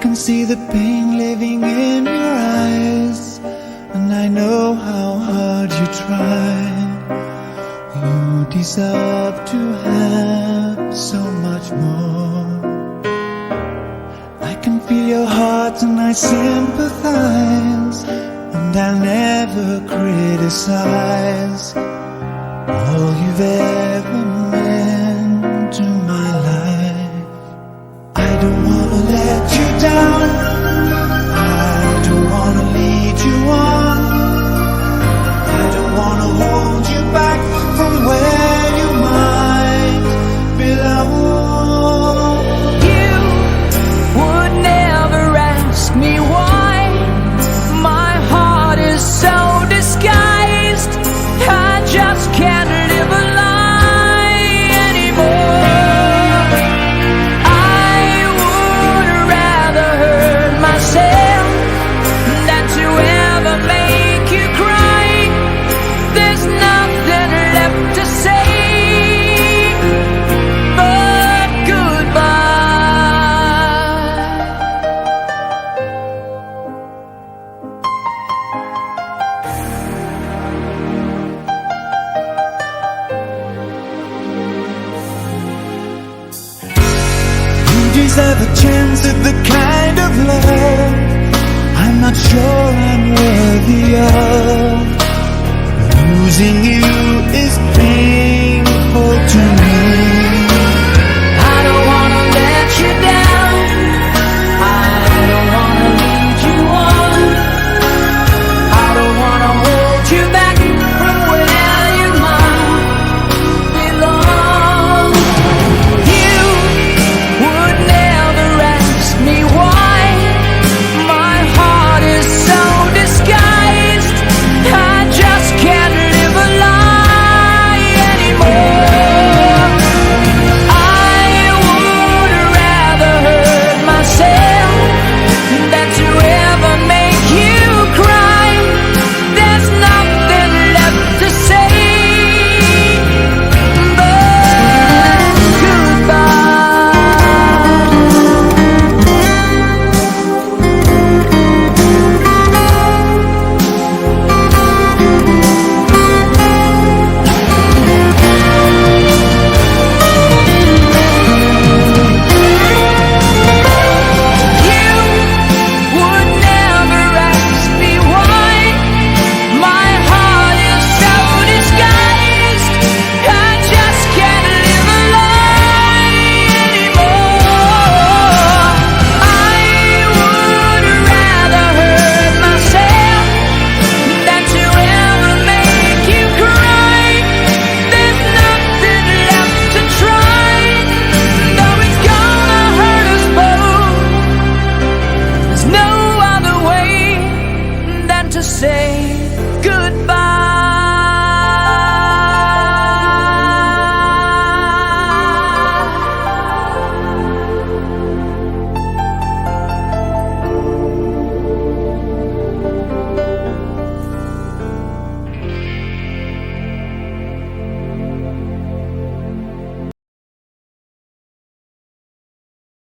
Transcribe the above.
can see the pain living in your eyes, and I know how hard you try. You deserve to have so much more. I can feel your heart and I sympathize, and I'll never criticize all you've ever meant to my life. I don't wanna let you down, I don't wanna lead you on, I don't wanna hold you back from where you might belong. You would never ask me why my heart is so disguised. I just can't live a lie anymore. I would rather hurt myself than to ever make you cry. There's nothing left to say but goodbye. You deserve a chance at the kind of love I'm not sure I'm worthy of. Losing you is pain.